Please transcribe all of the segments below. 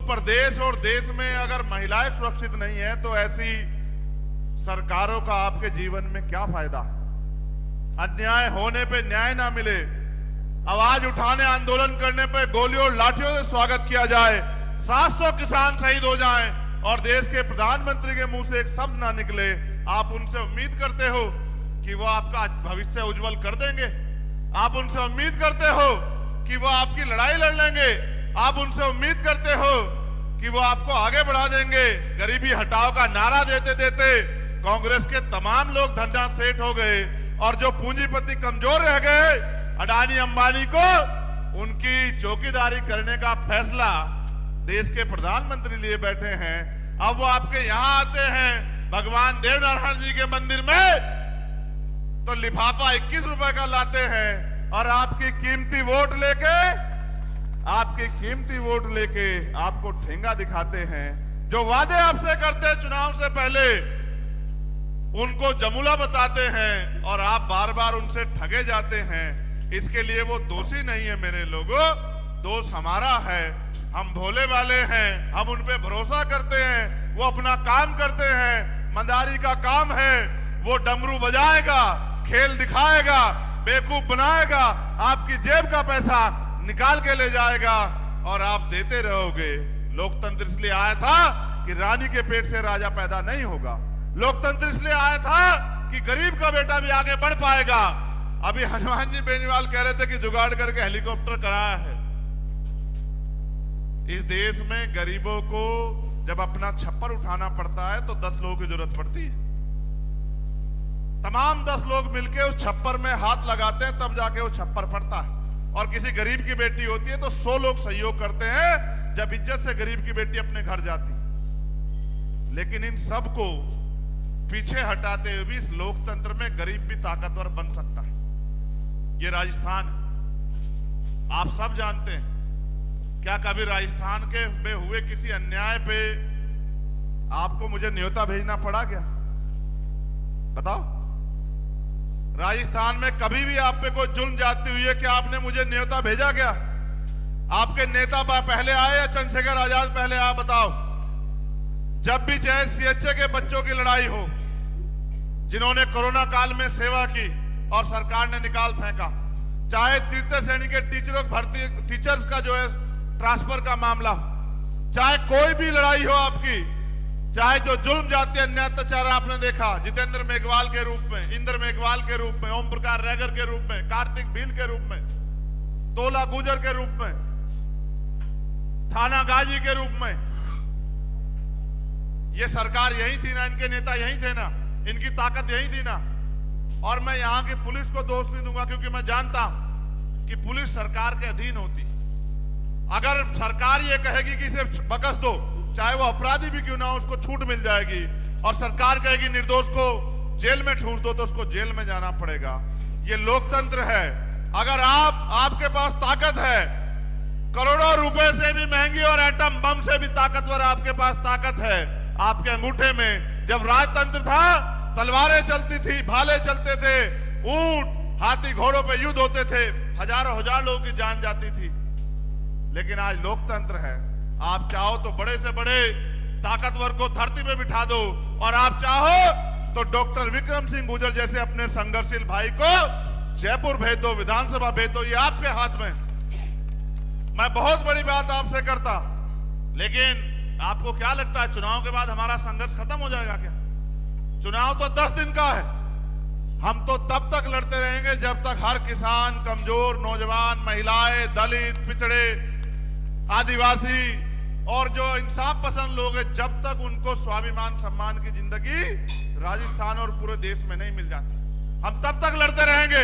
प्रदेश और देश में अगर महिलाएं सुरक्षित नहीं है तो ऐसी सरकारों का आपके जीवन में क्या फायदा है? अन्याय होने पे न्याय ना मिले, आवाज उठाने आंदोलन करने पे गोलियों और लाठियों से स्वागत किया जाए, 700 किसान शहीद हो जाएं और देश के प्रधानमंत्री के मुंह से एक शब्द ना निकले, आप उनसे उम्मीद करते हो कि वो आपका भविष्य उज्जवल कर देंगे? आप उनसे उम्मीद करते हो कि वो आपकी लड़ाई लड़ लेंगे? आप उनसे उम्मीद करते हो कि वो आपको आगे बढ़ा देंगे? गरीबी हटाओ का नारा देते देते कांग्रेस के तमाम लोग धंधा सेठ हो गए और जो पूंजीपति कमजोर रह गए, अडानी अंबानी को उनकी चौकीदारी करने का फैसला देश के प्रधानमंत्री लिए बैठे हैं। अब वो आपके यहां आते हैं भगवान देवनारायण जी के मंदिर में तो लिफाफा 21 रुपए का लाते हैं और आपकी कीमती वोट लेके आपको ठेंगा दिखाते हैं। जो वादे आपसे करते हैं चुनाव से पहले उनको जमुला बताते हैं और आप बार बार उनसे ठगे जाते हैं। इसके लिए वो दोषी नहीं है मेरे लोगों, दोष हमारा है। हम भोले वाले हैं, हम उन पे भरोसा करते हैं, वो अपना काम करते हैं। मंदारी का काम है, वो डमरू बजाएगा, खेल दिखाएगा, बेवकूफ बनाएगा, आपकी जेब का पैसा निकाल के ले जाएगा और आप देते रहोगे। लोकतंत्र इसलिए आया था कि रानी के पेट से राजा पैदा नहीं होगा। लोकतंत्र इसलिए आया था कि गरीब का बेटा भी आगे बढ़ पाएगा। अभी हनुमान जी बेनीवाल कह रहे थे कि जुगाड़ करके हेलीकॉप्टर कराया है। इस देश में गरीबों को जब अपना छप्पर उठाना पड़ता है तो 10 लोगों की जरूरत पड़ती है। तमाम 10 लोग मिलकर उस छप्पर में हाथ लगाते हैं तब जाके वो छप्पर पड़ता है। और किसी गरीब की बेटी होती है तो 100 लोग सहयोग करते हैं जब इज्जत से गरीब की बेटी अपने घर जाती। लेकिन इन सबको पीछे हटाते हुए भी इस लोकतंत्र में गरीब भी ताकतवर बन सकता है। ये राजस्थान है, आप सब जानते हैं। क्या कभी राजस्थान के में हुए किसी अन्याय पे आपको मुझे न्योता भेजना पड़ा क्या? बताओ, राजस्थान में कभी भी आप पे कोई जुल्म जाती हुई है क्या आपने मुझे न्योता भेजा क्या? आपके नेता पहले आए या चंद्रशेखर आजाद पहले आए? बताओ। जब भी चाहे सीएचए के बच्चों की लड़ाई हो, जिन्होंने कोरोना काल में सेवा की और सरकार ने निकाल फेंका, चाहे तृतीय श्रेणी के टीचरों भर्ती टीचर्स का जो है ट्रांसफर का मामला, चाहे कोई भी लड़ाई हो आपकी, चाहे जो जुल्म जाति अन्याय अत्याचार आपने देखा जितेंद्र मेघवाल के रूप में, इंद्र मेघवाल के रूप में, ओम प्रकाश रैगर के रूप में, कार्तिक भील के रूप में, तोला गुजर के रूप में, थाना गाजी के रूप में। ये सरकार यही थी ना, इनके नेता यही थे ना, इनकी ताकत यही थी ना। और मैं यहां की पुलिस को दोष नहीं दूंगा क्योंकि मैं जानता हूं कि पुलिस सरकार के अधीन होती। अगर सरकार ये कहेगी कि इसे बख्श दो, चाहे वो अपराधी भी क्यों ना हो, उसको छूट मिल जाएगी। और सरकार कहेगी निर्दोष को जेल में ठूर दो, तो उसको जेल में जाना पड़ेगा। ये लोकतंत्र है। अगर आपके पास ताकत है, करोड़ों रुपए से भी महंगी और एटम बम से भी ताकतवर आपके पास ताकत है आपके अंगूठे में। जब राजतंत्र था तलवारें चलती थी, भाले चलते थे, ऊंट हाथी घोड़ों पे युद्ध होते थे, हजारों हजार लोगों की जान जाती थी। लेकिन आज लोकतंत्र है। आप चाहो तो बड़े से बड़े ताकतवर को धरती पे बिठा दो और आप चाहो तो डॉक्टर विक्रम सिंह गुर्जर जैसे अपने संघर्षशील भाई को जयपुर भेज दो, विधानसभा भेज दो, ये आपके हाथ में। मैं बहुत बड़ी बात आपसे करता, लेकिन आपको क्या लगता है चुनाव के बाद हमारा संघर्ष खत्म हो जाएगा क्या? चुनाव तो 10 दिन का है। हम तो तब तक लड़ते रहेंगे जब तक हर किसान, कमजोर, नौजवान, महिलाएं, दलित, पिछड़े, आदिवासी और जो इंसाफ पसंद लोग हैं, जब तक उनको स्वाभिमान सम्मान की जिंदगी राजस्थान और पूरे देश में नहीं मिल जाती, हम तब तक लड़ते रहेंगे।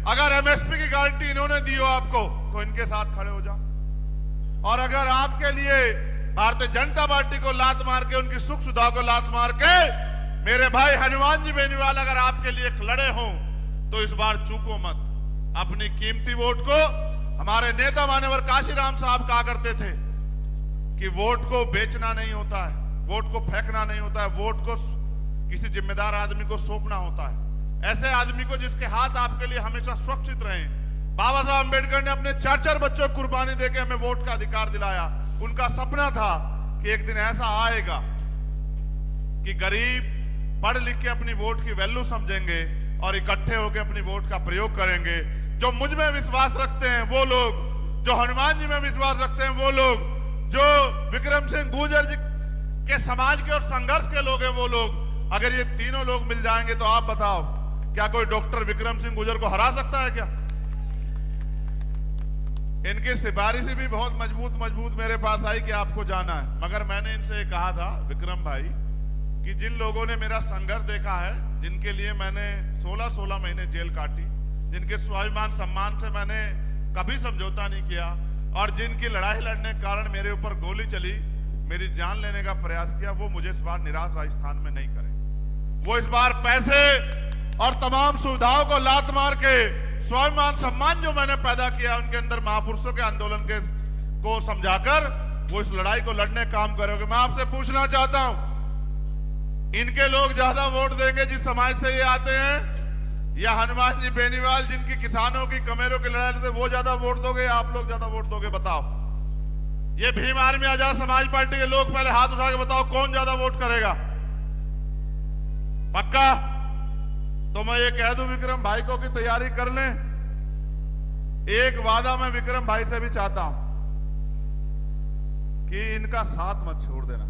अगर एमएसपी की गारंटी इन्होंने दी हो आपको तो इनके साथ खड़े हो जाओ। और अगर आपके लिए भारतीय जनता पार्टी को लात मार के, उनकी सुख सुविधा को लात मार के मेरे भाई हनुमान जी बेनीवाल अगर आपके लिए लड़े हों तो इस बार चूको मत। अपनी कीमती वोट को, हमारे नेता मान्यवर काशीराम साहब कहा करते थे कि वोट को बेचना नहीं होता है, वोट को फेंकना नहीं होता है, वोट को किसी जिम्मेदार आदमी को सौंपना होता है। ऐसे आदमी को जिसके हाथ आपके लिए हमेशा सुरक्षित रहे। बाबा साहब अम्बेडकर ने अपने 4-4 बच्चों को कुर्बानी देकर हमें वोट का अधिकार दिलाया। उनका सपना था कि एक दिन ऐसा आएगा कि गरीब पढ़ लिख के अपनी वोट की वैल्यू समझेंगे और इकट्ठे होकर अपनी वोट का प्रयोग करेंगे। जो मुझ में विश्वास रखते हैं वो लोग, जो हनुमान जी में विश्वास रखते हैं वो लोग, जो विक्रम सिंह गुर्जर जी के समाज के और संघर्ष के लोग हैं वो लोग, अगर ये तीनों लोग मिल जाएंगे तो आप बताओ क्या कोई डॉक्टर विक्रम सिंह गुर्जर को हरा सकता है क्या? इनकी सिफारिश भी बहुत मजबूत मेरे पास आई कि आपको जाना है, मगर मैंने इनसे कहा था विक्रम भाई कि जिन लोगों ने मेरा संघर्ष देखा है, जिनके लिए मैंने 16 महीने जेल काटी, जिनके स्वाभिमान सम्मान से मैंने कभी समझौता नहीं किया और जिनकी लड़ाई लड़ने के कारण मेरे ऊपर गोली चली, मेरी जान लेने का प्रयास किया, वो मुझे इस बार निराश राजस्थान में नहीं करें। वो इस बार पैसे और तमाम सुविधाओं को लात मार के स्वाभिमान सम्मान जो मैंने पैदा किया उनके अंदर महापुरुषों के आंदोलन के को समझाकर वो इस लड़ाई को लड़ने काम करोगे। मैं आपसे पूछना चाहता हूं, इनके लोग ज्यादा वोट देंगे जिस समाज से ये आते हैं, या हनुमान जी बेनीवाल जिनकी किसानों की कमेरों की लड़ाई लड़ते वो ज्यादा वोट दोगे, या आप लोग ज्यादा वोट दोगे? बताओ। ये भीम आर्मी आजाद समाज पार्टी के लोग पहले हाथ उठा के बताओ कौन ज्यादा वोट करेगा? पक्का? तो मैं ये कह दूं विक्रम भाई को कि तैयारी कर लें। एक वादा मैं विक्रम भाई से भी चाहता हूं कि इनका साथ मत छोड़ देना।